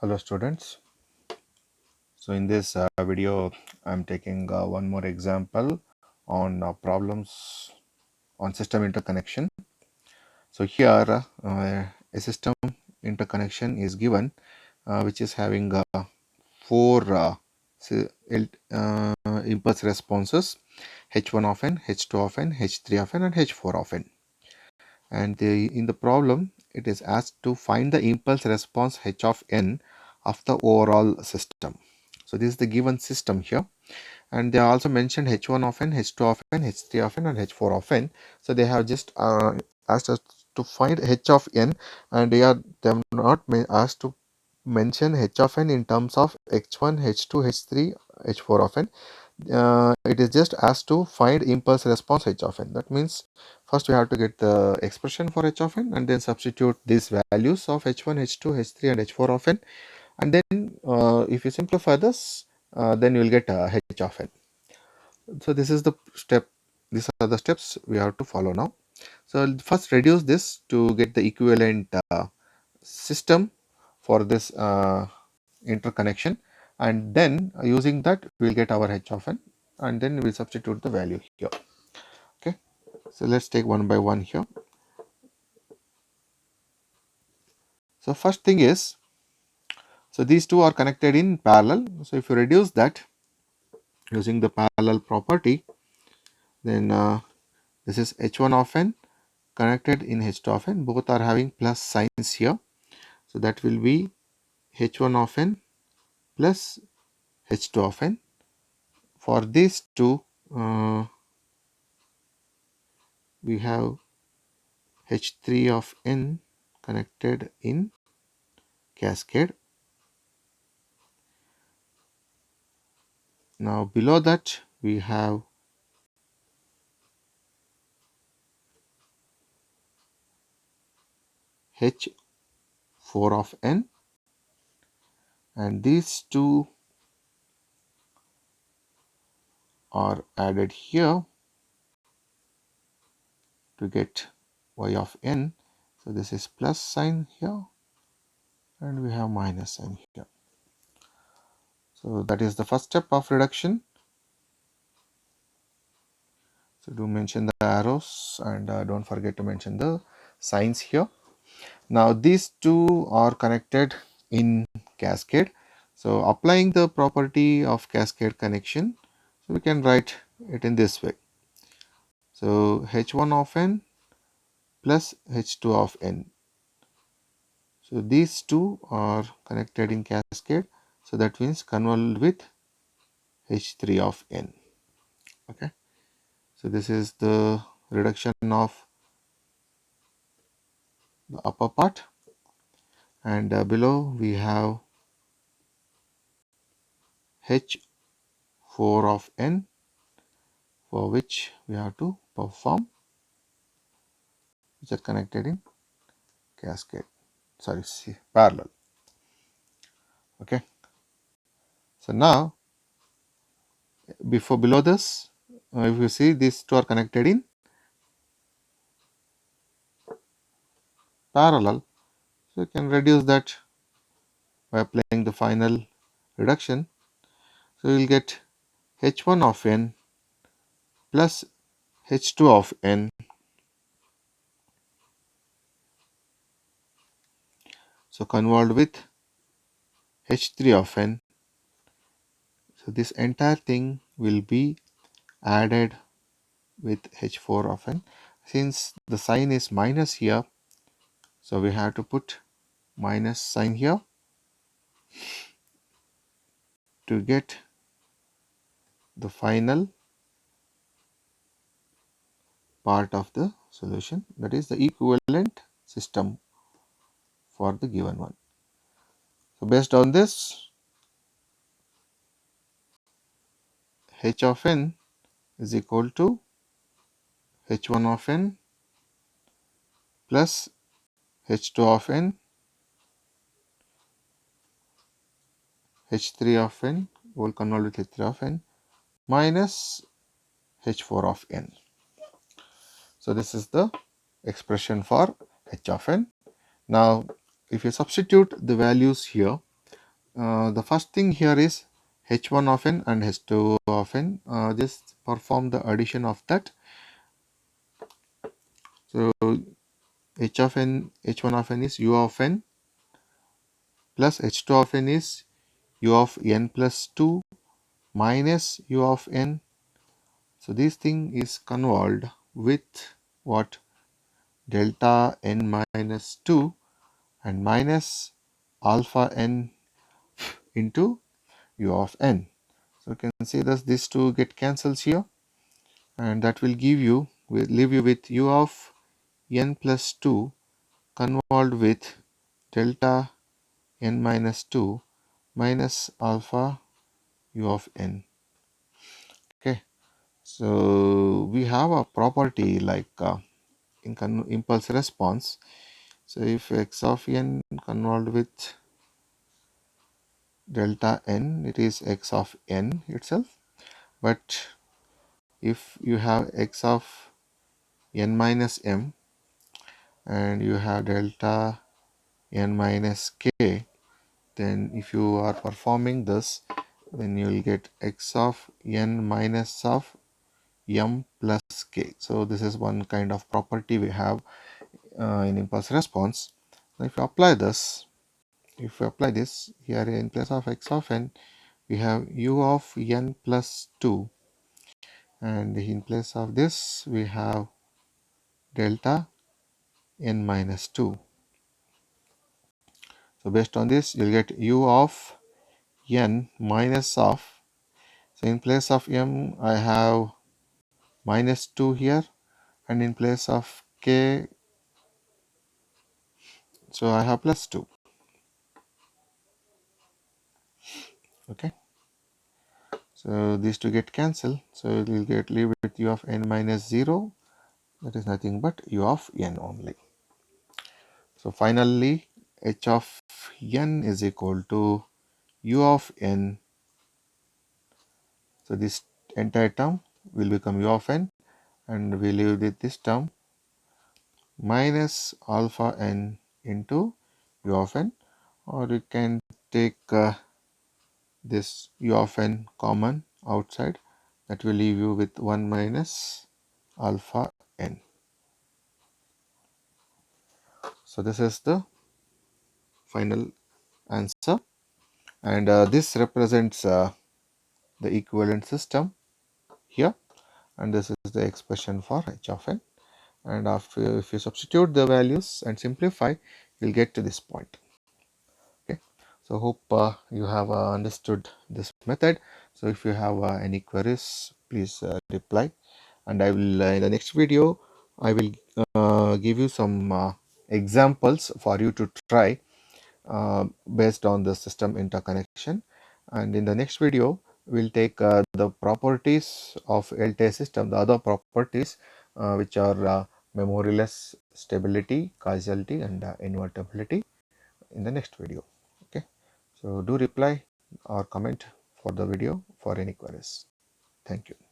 Hello students. So in this video I am taking one more example on problems on system interconnection. So here a system interconnection is given which is having four impulse responses: H1 of n, H2 of n, H3 of n and H4 of n. And in the problem it is asked to find the impulse response H of n of the overall system. So this is the given system here, and they also mentioned H1 of n, H2 of n, H3 of n and H4 of n. So they have just asked us to find H of n, and they are not asked to mention H of n in terms of H1, H2, H3, H4 of n. It is just asked to find impulse response H of n. That means first we have to get the expression for H of n and then substitute these values of H1, H2, H3 and H4 of n, and then if you simplify this, then you will get H of n. So this is the step, these are the steps we have to follow now. So first reduce this to get the equivalent system for this interconnection, and then using that we will get our H of n, and then we will substitute the value here. Okay, so let's take one by one here. So first thing is, so these two are connected in parallel. So if you reduce that using the parallel property, then this is H1 of n connected in H2 of n, both are having plus signs here. So that will be H1 of n plus H2 of n. For these two, we have H3 of n connected in cascade. Now below that we have H4 of n, and these two are added here to get y of n. So this is plus sign here and we have minus sign here. So that is the first step of reduction. So do mention the arrows and don't forget to mention the signs here. Now these two are connected in cascade. So applying the property of cascade connection, so we can write it in this way. So H1 of n plus H2 of n. So these two are connected in cascade. So that means convolved with H3 of n. Okay. So this is the reduction of the upper part, and below we have H4 of n, for which we have to perform, which are connected in cascade, parallel. Okay. So now below this, if you see, these two are connected in parallel, so you can reduce that by applying the final reduction. So you will get H1 of n plus H2 of n. So convolved with H3 of n. So this entire thing will be added with H4 of n. Since the sign is minus here, so we have to put minus sign here to get the final part of the solution, that is the equivalent system for the given one. So based on this, H of n is equal to H1 of n plus H2 of n, H3 of n, will convolve with H3 of n, minus H4 of n. So this is the expression for H of n. Now if you substitute the values here, the first thing here is h1 of n and h2 of n. Just perform the addition of that. So h of n, h1 of n is u of n plus h2 of n is u of n plus 2 minus u of n. So this thing is convolved with what? Delta n minus 2 and minus alpha n into u of n. So you can see that these two get cancels here, and that will leave you with u of n plus 2 convolved with delta n minus 2 minus alpha u of n. Okay, so we have a property like impulse response. So if x of n convolved with delta n, it is x of n itself. But if you have x of n minus m and you have delta n minus k, then if you are performing this, then you will get x of n minus of m plus k. So this is one kind of property we have in impulse response. Now if you apply this, here in place of x of n, we have u of n plus 2, and in place of this we have delta n minus 2. So based on this, you'll get u of n minus of, so in place of m I have minus 2 here, and in place of k, so I have plus 2. Okay, so these two get cancelled, so you will get leave with u of n minus 0, that is nothing but u of n only. So finally h of n is equal to u of n. So this entire term will become u of n, and we leave with this term minus alpha n into u of n, or you can take this u of n common outside, that will leave you with 1 minus alpha n. So this is the final answer, and this represents the equivalent system here, and this is the expression for h of n. And after, if you substitute the values and simplify, you'll get to this point. Okay, so hope you have understood this method. So if you have any queries, please reply, and I will in the next video I will give you some examples for you to try based on the system interconnection. And in the next video we'll take the properties of LTI system, the other properties which are memoryless stability, causality, and invertibility in the next video. Okay, so do reply or comment for the video for any queries. Thank you.